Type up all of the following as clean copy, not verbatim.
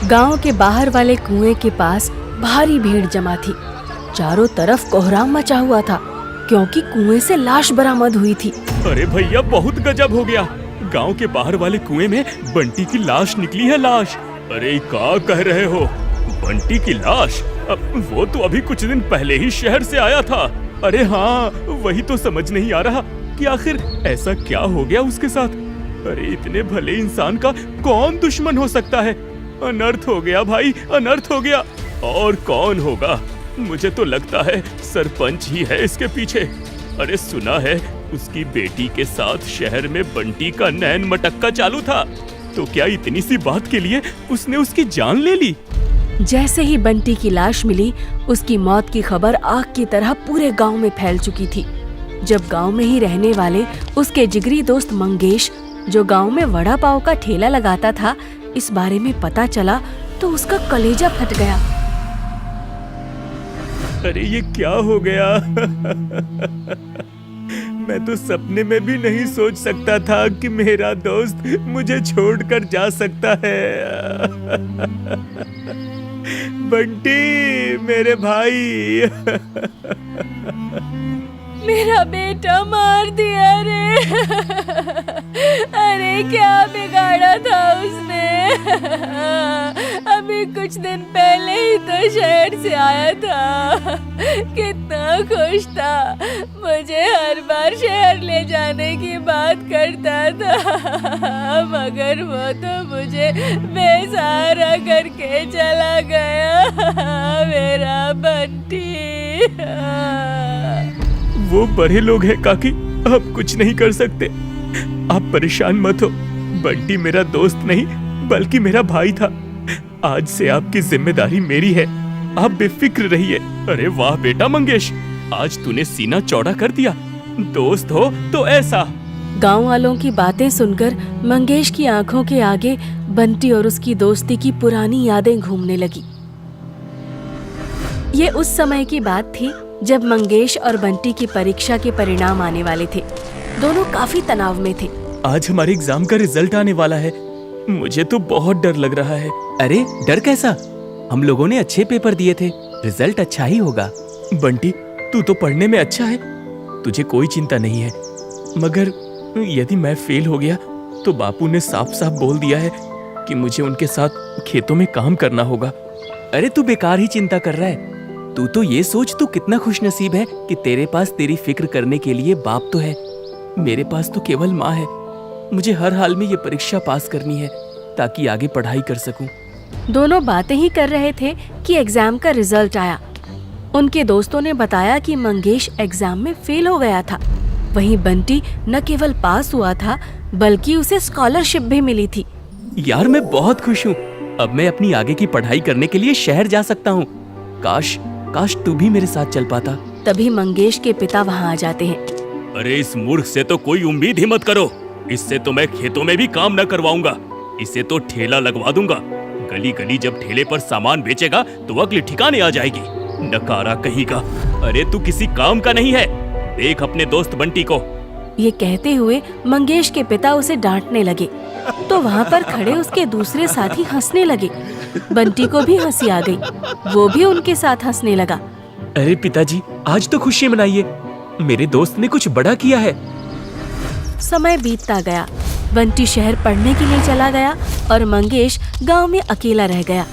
गांव के बाहर वाले कुएं के पास भारी भीड़ जमा थी। चारों तरफ कोहराम मचा हुआ था क्योंकि कुएं से लाश बरामद हुई थी। अरे भैया, बहुत गजब हो गया। गांव के बाहर वाले कुएं में बंटी की लाश निकली है। लाश? अरे क्या कह रहे हो? बंटी की लाश? वो तो अभी कुछ दिन पहले ही शहर से आया था। अरे हाँ, वही तो समझ नहीं आ रहा कि आखिर ऐसा क्या हो गया उसके साथ। अरे इतने भले इंसान का कौन दुश्मन हो सकता है? अनर्थ हो गया भाई, अनर्थ हो गया। और कौन होगा? मुझे तो लगता है सरपंच ही है इसके पीछे। अरे सुना है उसकी बेटी के साथ शहर में बंटी का नैन मटक्का चालू था, तो क्या इतनी सी बात के लिए उसने उसकी जान ले ली? जैसे ही बंटी की लाश मिली, उसकी मौत की खबर आग की तरह पूरे गांव में फैल चुकी थी। जब गांव में ही रहने वाले उसके जिगरी दोस्त मंगेश, जो गांव में वड़ा पाव का ठेला लगाता था, इस बारे में पता चला तो उसका कलेजा फट गया। अरे ये क्या हो गया? मैं तो सपने में भी नहीं सोच सकता था कि मेरा दोस्त मुझे छोड़कर जा सकता है। बंटी, मेरे भाई। मेरा बेटा मार दिया रे। अरे क्या बिगाड़ा था उसने? अभी कुछ दिन पहले ही तो शहर से आया था, कितना खुश था। मुझे हर बार शहर ले जाने की बात करता था, मगर वो तो मुझे बेसहारा करके चला गया। मेरा बंटी। वो बड़े लोग हैं काकी, अब कुछ नहीं कर सकते। आप परेशान मत हो। बंटी मेरा दोस्त नहीं बल्कि मेरा भाई था। आज से आपकी जिम्मेदारी मेरी है, आप बेफिक्र रहिए। अरे वाह बेटा मंगेश, आज तूने सीना चौड़ा कर दिया। दोस्त हो तो ऐसा। गांव वालों की बातें सुनकर मंगेश की आंखों के आगे बंटी और उसकी दोस्ती की पुरानी यादें घूमने लगी। ये उस समय की बात थी जब मंगेश और बंटी की परीक्षा के परिणाम आने वाले थे। दोनों काफी तनाव में थे। आज हमारे एग्जाम का रिजल्ट आने वाला है, मुझे तो बहुत डर लग रहा है। अरे डर कैसा? हम लोगों ने अच्छे पेपर दिए थे, रिजल्ट अच्छा ही होगा। बंटी, तू तो पढ़ने में अच्छा है, तुझे कोई चिंता नहीं है। मगर यदि मैं फेल हो गया तो बापू ने साफ साफ बोल दिया है कि मुझे उनके साथ खेतों में काम करना होगा। अरे तू बेकार ही चिंता कर रहा है। तू तो ये सोच तू कितना खुशनसीब है कि तेरे पास तेरी फिक्र करने के लिए बाप तो है। मेरे पास तो केवल माँ है। मुझे हर हाल में ये परीक्षा पास करनी है ताकि आगे पढ़ाई कर सकूं। दोनों बातें ही कर रहे थे कि एग्जाम का रिजल्ट आया। उनके दोस्तों ने बताया कि मंगेश एग्जाम में फेल हो गया था। वहीं बंटी न केवल पास हुआ था बल्कि उसे स्कॉलरशिप भी मिली थी। यार मैं बहुत खुश हूँ। अब मैं अपनी आगे की पढ़ाई करने के लिए शहर जा सकता हूँ। काश तू भी मेरे साथ चल पाता। तभी मंगेश के पिता वहाँ आ जाते हैं। अरे इस मूर्ख से तो कोई उम्मीद ही मत करो। इससे तो मैं खेतों में भी काम न करवाऊंगा। इसे तो ठेला लगवा दूंगा। गली गली जब ठेले पर सामान बेचेगा तो अगली ठिकाने आ जाएगी। नकारा कहीं का। अरे तू किसी काम का नहीं है। देख अपने दोस्त बंटी को। ये कहते हुए मंगेश के पिता उसे डांटने लगे तो वहाँ पर खड़े उसके दूसरे साथी हंसने लगे। बंटी को भी हंसी आ गई, वो भी उनके साथ हंसने लगा। अरे पिताजी, आज तो खुशी मनाइए, मेरे दोस्त ने कुछ बड़ा किया है। समय बीतता गया। बंटी शहर पढ़ने के लिए चला गया और मंगेश गांव में अकेला रह गया।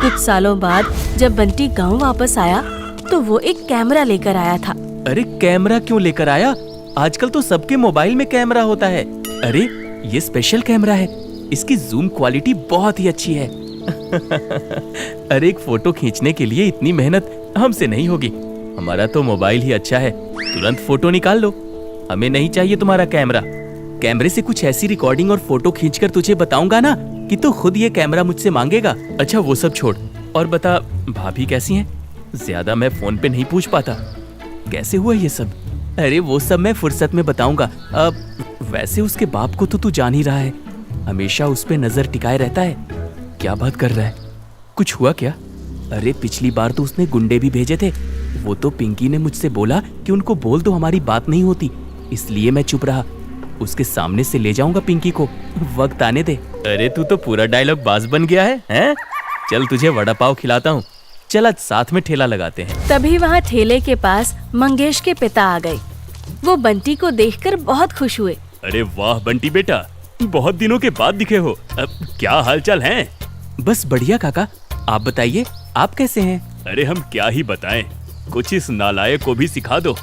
कुछ सालों बाद जब बंटी गांव वापस आया तो वो एक कैमरा लेकर आया था। अरे कैमरा क्यों लेकर आया? आजकल तो सबके मोबाइल में कैमरा होता है। अरे ये स्पेशल कैमरा है, इसकी जूम क्वालिटी बहुत ही अच्छी है। अरे एक फोटो खींचने के लिए इतनी मेहनत हमसे नहीं होगी। हमारा तो मोबाइल ही अच्छा है, तुरंत फोटो निकाल लो। हमें नहीं चाहिए तुम्हारा कैमरा। कैमरे से कुछ ऐसी रिकॉर्डिंग और फोटो खींचकर तुझे बताऊंगा ना कि तू खुद ये कैमरा मुझसे मांगेगा। अच्छा वो सब छोड़ और बता, भाभी कैसी हैं? ज्यादा मैं फोन पे नहीं पूछ पाता। कैसे हुआ ये सब? अरे वो सब मैं फुर्सत में बताऊंगा। अब वैसे उसके बाप को तो तू जान ही रहा है, हमेशा उस पे नजर टिकाए रहता है। क्या बात कर रहा है? कुछ हुआ क्या? अरे पिछली बार तो उसने गुंडे भी भेजे थे। वो तो पिंकी ने मुझसे बोला कि उनको बोल दो हमारी बात नहीं होती, इसलिए मैं चुप रहा। उसके सामने से ले जाऊंगा पिंकी को, वक्त आने दे। अरे तू तो पूरा डायलॉग बाज बन गया है, हैं? चल तुझे वड़ा पाव खिलाता हूँ। चल आज साथ में ठेला लगाते हैं। तभी वहाँ ठेले के पास मंगेश के पिता आ गए। वो बंटी को देखकर बहुत खुश हुए। अरे वाह बंटी बेटा, बहुत दिनों के बाद दिखे हो। अब क्या हालचाल हैं? बस बढ़िया काका, आप बताइए आप कैसे हैं? अरे हम क्या ही बताएं, कुछ इस नालायक को भी सिखा दो।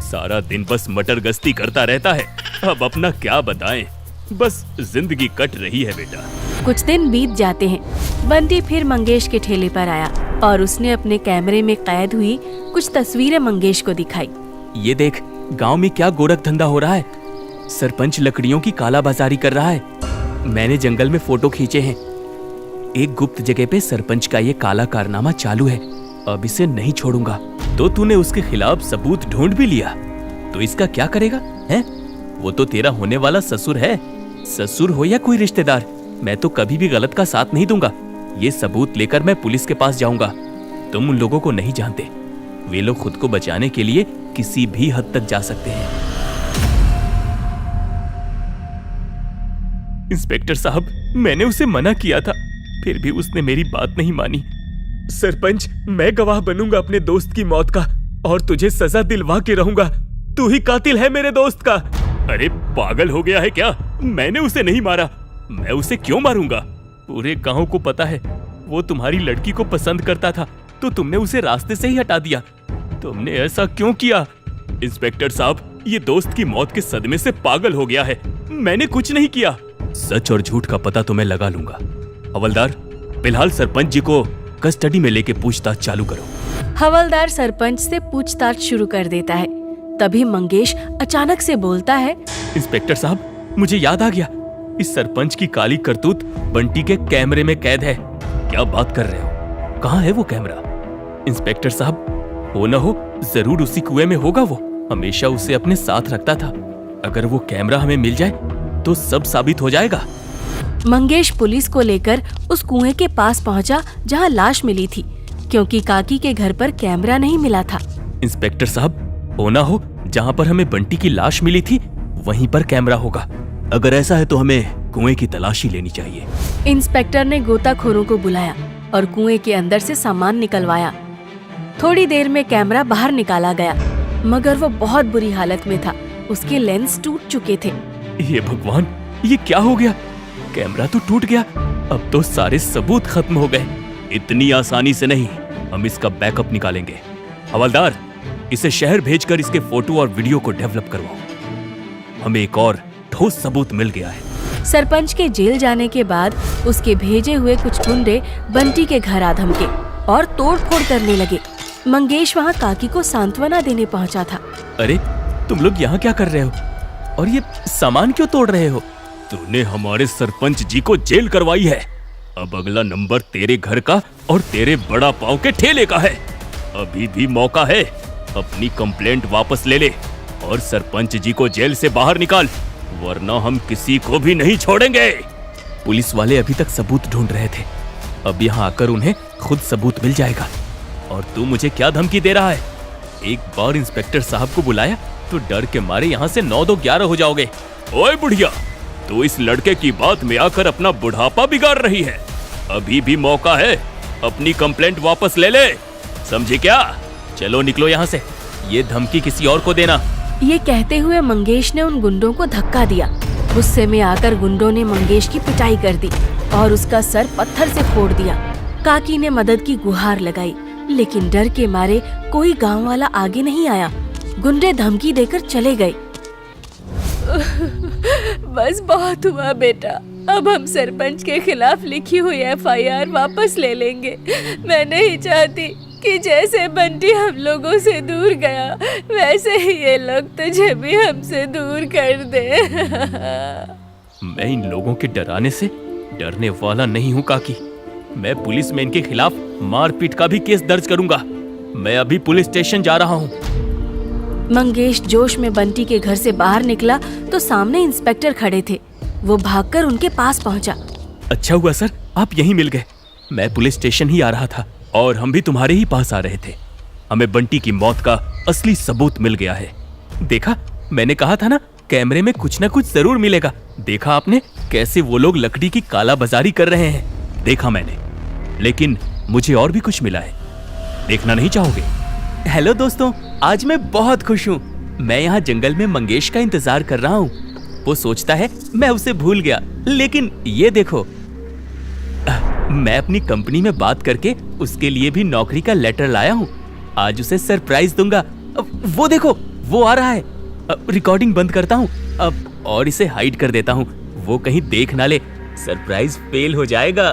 सारा दिन बस मटर गश्ती करता रहता है। अब अपना क्या बताएं, बस जिंदगी कट रही है बेटा। कुछ दिन बीत जाते हैं। बंटी फिर मंगेश के ठेले पर आया और उसने अपने कैमरे में कैद हुई कुछ तस्वीरें मंगेश को दिखाई। ये देख, गांव में क्या गोरख धंधा हो रहा है। सरपंच लकड़ियों की कालाबाजारी कर रहा है। मैंने जंगल में फोटो खींचे हैं। एक गुप्त जगह पे सरपंच का ये काला कारनामा चालू है। अब इसे नहीं छोड़ूंगा। तो तूने उसके खिलाफ सबूत ढूंढ भी लिया, तो इसका क्या करेगा हैं? वो तो तेरा होने वाला ससुर है। ससुर हो या कोई रिश्तेदार, मैं तो कभी भी गलत का साथ नहीं दूंगा। ये सबूत लेकर मैं पुलिस के पास जाऊंगा। तुम उन लोगों को नहीं जानते, वे लोग खुद को बचाने के लिए किसी भी हद तक जा सकते हैं। इंस्पेक्टर साहब, मैंने उसे मना किया था, फिर भी उसने मेरी बात नहीं मानी। सरपंच, मैं गवाह बनूंगा अपने दोस्त की मौत का और तुझे सजा दिलवा के रहूंगा। तू ही कातिल है मेरे दोस्त का। अरे पागल हो गया है क्या? मैंने उसे नहीं मारा। मैं उसे क्यों मारूंगा? पूरे गांव को पता है वो तुम्हारी लड़की को पसंद करता था, तो तुमने उसे रास्ते से ही हटा दिया। तुमने ऐसा क्यों किया? इंस्पेक्टर साहब, ये दोस्त की मौत के सदमे से पागल हो गया है। मैंने कुछ नहीं किया। सच और झूठ का पता तो मैं लगा लूंगा। हवलदार, फिलहाल सरपंच जी को कस्टडी में लेके पूछताछ चालू करो। हवलदार सरपंच से पूछताछ शुरू कर देता है। तभी मंगेश अचानक से बोलता है, इंस्पेक्टर साहब, मुझे याद आ गया। इस सरपंच की काली करतूत बंटी के कैमरे में कैद है। क्या बात कर रहे हो? कहाँ है वो कैमरा? इंस्पेक्टर साहब, हो न हो जरूर उसी कुएं में होगा। वो हमेशा उसे अपने साथ रखता था। अगर वो कैमरा हमें मिल जाए तो सब साबित हो जाएगा। मंगेश पुलिस को लेकर उस कुएं के पास पहुंचा जहां लाश मिली थी, क्योंकि काकी के घर पर कैमरा नहीं मिला था। इंस्पेक्टर साहब, हो ना हो जहां पर हमें बंटी की लाश मिली थी वहीं पर कैमरा होगा। अगर ऐसा है तो हमें कुएं की तलाशी लेनी चाहिए। इंस्पेक्टर ने गोताखोरों को बुलाया और कुएं के अंदर से सामान निकलवाया। थोड़ी देर में कैमरा बाहर निकाला गया, मगर वो बहुत बुरी हालत में था। उसके लेंस टूट चुके थे। ये भगवान, ये क्या हो गया? कैमरा तो टूट गया, अब तो सारे सबूत खत्म हो गए। इतनी आसानी से नहीं, हम इसका बैकअप निकालेंगे। हवलदार, इसे शहर भेजकर इसके फोटो और वीडियो को डेवलप करवाओ। हमें एक और ठोस सबूत मिल गया है। सरपंच के जेल जाने के बाद उसके भेजे हुए कुछ गुंडे बंटी के घर आ धमके और तोड़फोड़ करने लगे। मंगेश वहाँ काकी को सांत्वना देने पहुँचा था। अरे तुम लोग यहाँ क्या कर रहे हो और ये सामान क्यों तोड़ रहे हो? तूने हमारे सरपंच जी को जेल करवाई है। अब अगला नंबर तेरे घर का और तेरे बड़ा पाव के ठेले का है। अभी भी मौका है, अपनी कंप्लेंट वापस ले ले और सरपंच जी को जेल से बाहर निकाल, वरना हम किसी को भी नहीं छोड़ेंगे। पुलिस वाले अभी तक सबूत ढूंढ रहे थे, अब यहाँ आकर उन्हें खुद सबूत मिल जाएगा। और तू मुझे क्या धमकी दे रहा है? एक बार इंस्पेक्टर साहब को बुलाया तो डर के मारे यहाँ से 9-2-11 हो जाओगे। ओए बुढ़िया, तू इस लड़के की बात में आकर अपना बुढ़ापा बिगाड़ रही है। अभी भी मौका है, अपनी कंप्लेंट वापस ले ले, समझी क्या? चलो निकलो यहाँ से, ये धमकी किसी और को देना। ये कहते हुए मंगेश ने उन गुंडों को धक्का दिया। गुस्से में आकर गुंडों ने मंगेश की पिटाई कर दी और उसका सर पत्थर से फोड़ दिया। काकी ने मदद की गुहार लगाई, लेकिन डर के मारे कोई गांव वाला आगे नहीं आया। गुंडे धमकी देकर चले गए। बस बहुत हुआ बेटा, अब हम सरपंच के खिलाफ लिखी हुई FIR वापस ले लेंगे। मैं नहीं चाहती कि जैसे बंटी हम लोगों से दूर गया, वैसे ही ये लोग तुझे भी हमसे दूर कर दे। मैं इन लोगों के डराने से डरने वाला नहीं हूँ काकी। मैं पुलिस में इनके खिलाफ मारपीट का भी केस दर्ज करूंगा। मैं अभी पुलिस स्टेशन जा रहा हूँ। मंगेश जोश में बंटी के घर से बाहर निकला तो सामने इंस्पेक्टर खड़े थे। वो भागकर उनके पास पहुंचा। अच्छा हुआ सर, आप यहीं मिल गए। मैं पुलिस स्टेशन ही आ रहा था और हम भी तुम्हारे ही पास आ रहे थे। हमें बंटी की मौत का असली सबूत मिल गया है। देखा, मैंने कहा था ना, कैमरे में कुछ न कुछ जरूर मिलेगा। देखा आपने कैसे वो लोग लकड़ी की कालाबाजारी कर रहे हैं? देखा मैंने। लेकिन मुझे और भी कुछ मिला है, देखना नहीं चाहोगे? हेलो दोस्तों, आज मैं बहुत खुश हूँ। मैं यहाँ जंगल में मंगेश का इंतजार कर रहा हूँ। वो सोचता है मैं उसे भूल गया, लेकिन ये देखो, मैं अपनी कंपनी में बात करके उसके लिए भी नौकरी का लेटर लाया हूँ। आज उसे सरप्राइज दूंगा। वो देखो, वो आ रहा है। रिकॉर्डिंग बंद करता हूँ अब और इसे हाइड कर देता हूँ, वो कहीं देख ना ले। सरप्राइज फेल हो जाएगा।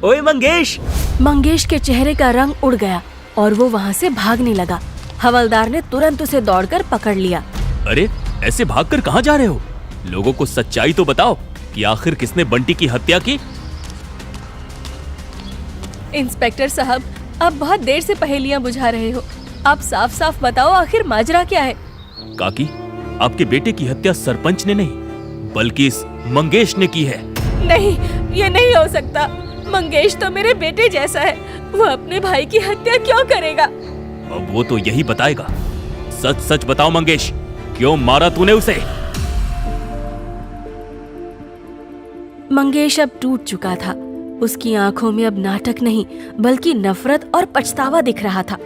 ओए मंगेश! मंगेश के चेहरे का रंग उड़ गया और वो वहाँ से भागने लगा। हवलदार ने तुरंत उसे दौड़कर पकड़ लिया। अरे, ऐसे भागकर कहाँ जा रहे हो? लोगों को सच्चाई तो बताओ कि आखिर किसने बंटी की हत्या की? इंस्पेक्टर साहब, आप बहुत देर से पहेलियां बुझा रहे हो। आप साफ साफ बताओ, आखिर माजरा क्या है? काकी, आपके बेटे की हत्या सरपंच ने नहीं बल्कि इस मंगेश ने की है। नहीं, ये नहीं हो सकता। मंगेश तो मेरे बेटे जैसा है, वो अपने भाई की हत्या क्यों करेगा? अब वो तो यही बताएगा। सच सच बताओ मंगेश, क्यों मारा तूने उसे? मंगेश अब टूट चुका था। उसकी आंखों में अब नाटक नहीं बल्कि नफरत और पछतावा दिख रहा था।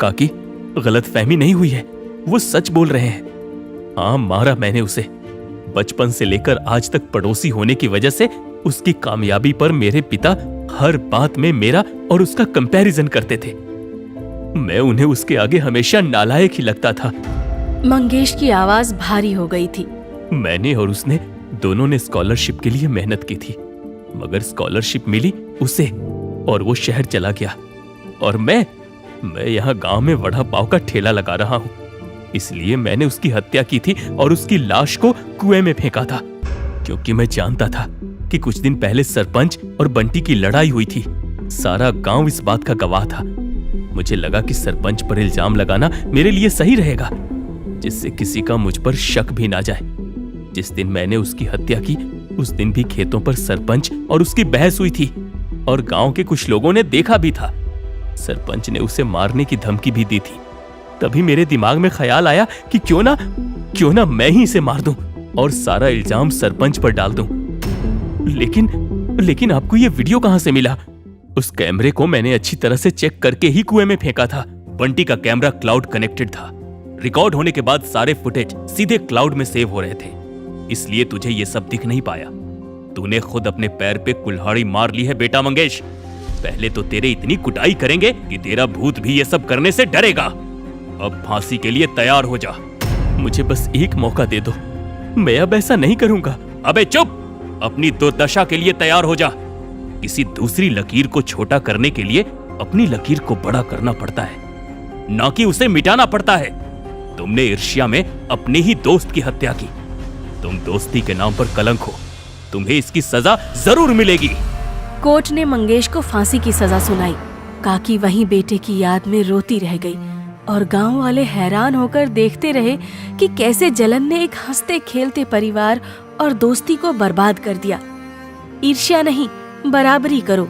काकी, गलतफहमी नहीं हुई है, वो सच बोल रहे हैं। हाँ, मारा मैंने उसे। बचपन से लेकर आज तक पड़ोसी होने की वजह से उसकी कामयाबी पर मेरे पिता हर बात में मेरा और उसका कंपैरिजन करते थे। मैं उन्हें उसके आगे हमेशा नालायक ही लगता था। मंगेश की आवाज भारी हो गई थी। मैंने और उसने दोनों ने स्कॉलरशिप के लिए मेहनत की थी, मगर स्कॉलरशिप मिली उसे और वो शहर चला गया। और मैं यहाँ गांव में वड़ा पाव का ठेला लगा रहा हूँ। इसलिए मैंने उसकी हत्या की थी और उसकी लाश को कुएं में फेंका था, क्योंकि मैं जानता था कि कुछ दिन पहले सरपंच और बंटी की लड़ाई हुई थी। सारा गांव इस बात का गवाह था। मुझे लगा कि सरपंच पर इल्जाम लगाना मेरे लिए सही रहेगा, जिससे किसी का मुझ पर शक भी ना जाए। जिस दिन मैंने उसकी हत्या की, उस दिन भी खेतों पर सरपंच और उसकी बहस हुई थी और गांव के कुछ लोगों ने देखा भी था। सरपंच ने उसे मारने की धमकी भी दी थी। तभी मेरे दिमाग में ख्याल आया कि क्यों ना मैं ही इसे मार दूं और सारा इल्जाम सरपंच पर डाल दूं। लेकिन आपको ये वीडियो कहां से मिला? उस कैमरे को मैंने अच्छी तरह से चेक करके ही कुएं में फेंका था। बंटी का कैमरा क्लाउड कनेक्टेड था। रिकॉर्ड होने के बाद सारे फुटेज सीधे क्लाउड में सेव हो रहे थे, इसलिए तुझे ये सब दिख नहीं पाया। तूने खुद अपने पैर पे कुल्हाड़ी मार ली है बेटा मंगेश। पहले तो तेरे इतनी कुटाई करेंगे कि तेरा भूत भी ये सब करने से डरेगा। अब फांसी के लिए तैयार हो जा। मुझे बस एक मौका दे दो, मैं अब ऐसा नहीं करूंगा। अबे चुप! अपनी दुर्दशा के लिए तैयार हो जा। किसी दूसरी लकीर को छोटा करने के लिए अपनी लकीर को बड़ा करना पड़ता है, ना कि उसे मिटाना पड़ता है। तुमने ईर्ष्या में अपने ही दोस्त की हत्या की। तुम दोस्ती के नाम पर कलंक हो। तुम्हें इसकी सजा जरूर मिलेगी। कोर्ट ने मंगेश को फांसी की सजा सुनाई। काकी वहीं बेटे की याद में रोती रह गई और गांव वाले हैरान होकर देखते रहे कि कैसे जलन ने एक हंसते खेलते परिवार और दोस्ती को बर्बाद कर दिया। ईर्ष्या नहीं, बराबरी करो।